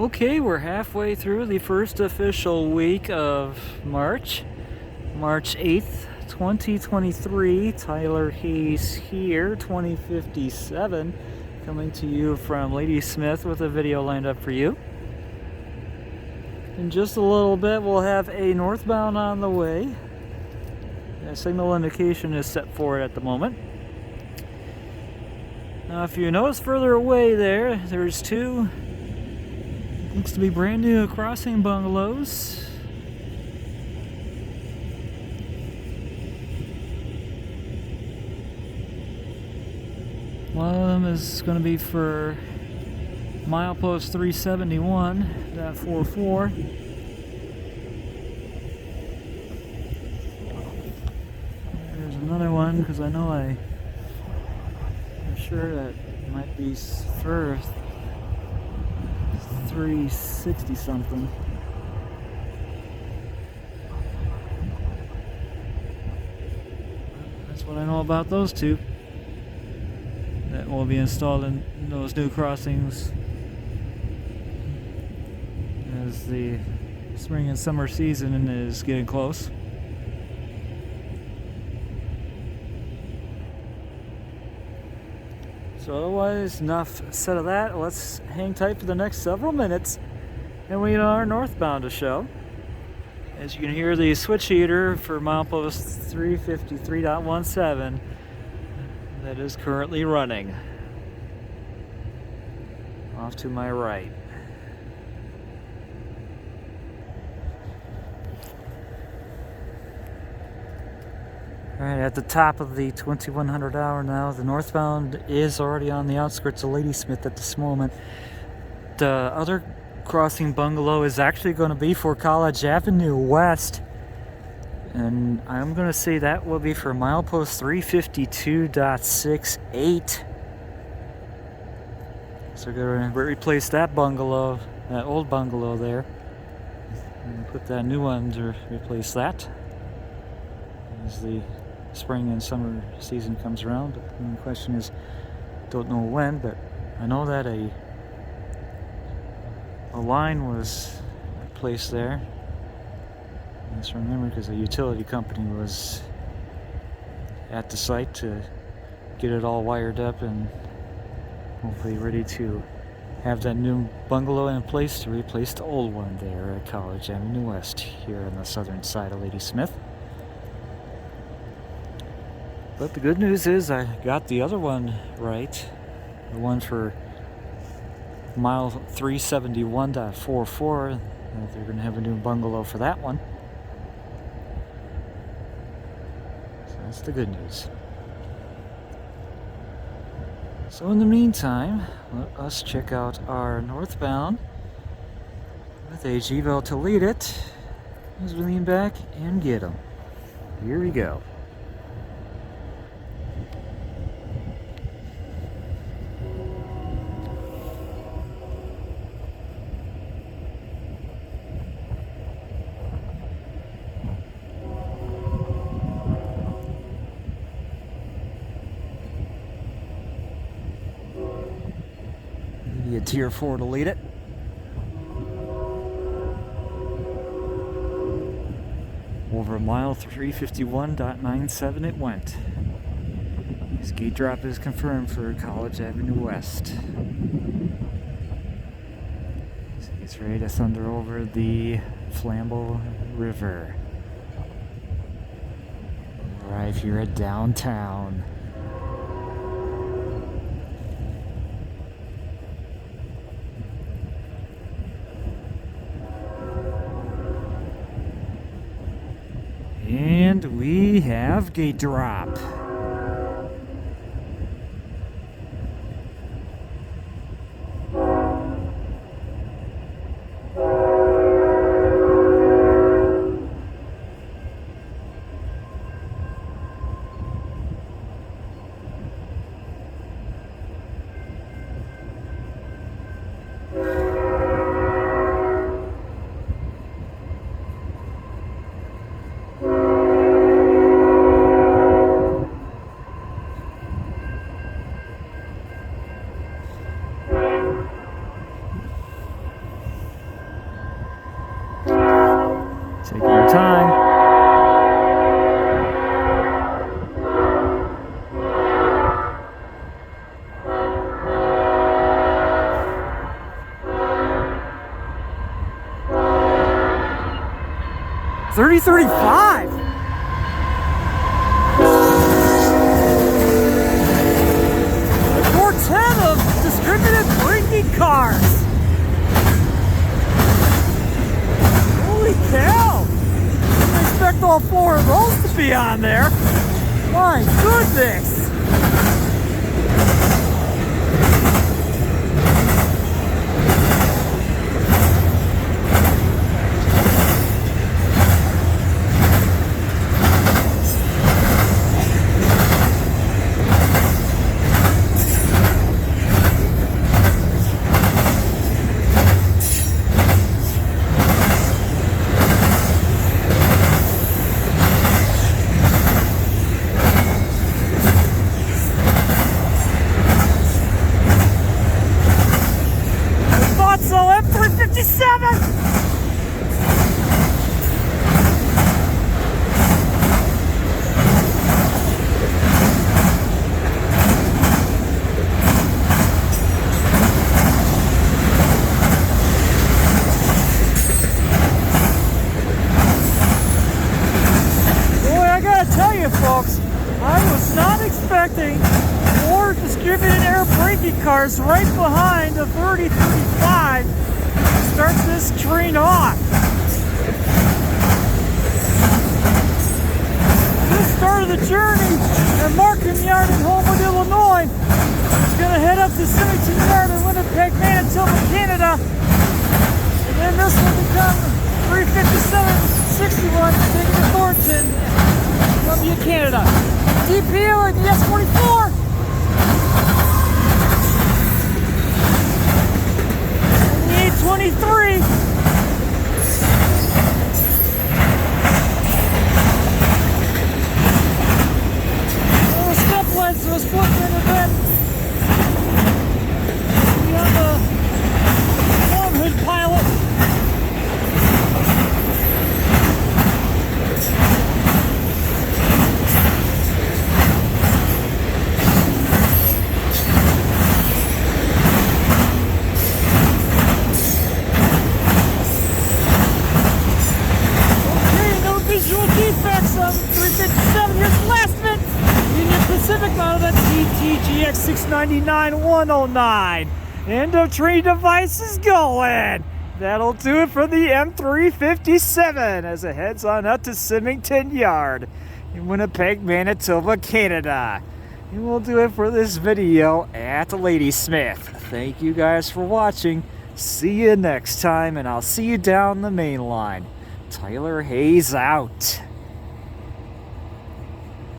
Okay, we're halfway through the first official week of March 8th, 2023. Tyler Hayes here, 2057, coming to you from Ladysmith with a video lined up for you. In just a little bit, we'll have a northbound on the way. A signal indication is set for it at the moment. Now, if you notice further away there's two, looks to be brand new crossing bungalows. One of them is going to be for milepost 371.44. There's another one because I know I'm sure that might be for 360 something. That's what I know about those two that will be installed in those new crossings as the spring and summer season is getting close. So otherwise, enough said of that. Let's hang tight for the next several minutes, and we are northbound to show. As you can hear, the switch heater for milepost 353.17 that is currently running off to my right. Alright, at the top of the 2100 hour now. The northbound is already on the outskirts of Ladysmith at this moment. The other crossing bungalow is actually going to be for College Avenue West, and I'm going to say that will be for milepost 352.68. So we're going to replace that bungalow, that old bungalow there, and put that new one to replace that as the spring and summer season comes around. But the question is, don't know when, but I know that a line was placed there. I just remember because a utility company was at the site to get it all wired up and hopefully ready to have that new bungalow in place to replace the old one there at College Avenue West here on the southern side of Ladysmith. But the good news is I got the other one right. The one for mile 371.44. They're going to have a new bungalow for that one. So that's the good news. So in the meantime, let us check out our northbound with AG Bell to lead it as we lean back and get them. Here we go. A tier 4 to lead it. Over mile 351.97 it went. His gate drop is confirmed for College Avenue West. So he's ready to thunder over the Flambeau River. Right here at downtown. And we have gate drop. 3035. A quartet of distributed braking cars. Holy cow! I expect all 4 of those to be on there. My goodness! Folks, I was not expecting 4 distributed air braking cars right behind the 3035 to start this train off. This started the journey at Markham Yard in Homewood, Illinois. It's going to head up to Symington Yard in Winnipeg, Manitoba, Canada. And then this will become 357-61 taking to Thornton, Canada. DPO and the S44. And the 823. The step length was flipped in a bit. We have the Homewood pilot. Visual defects on 357. Here's the last of it. Union Pacific model, that's GTGX 699109. End of train device is going. That'll do it for the M357 as it heads on up to Symington Yard in Winnipeg, Manitoba, Canada. And we'll do it for this video at Ladysmith. Thank you guys for watching. See you next time, and I'll see you down the main line. Tyler Hayes out.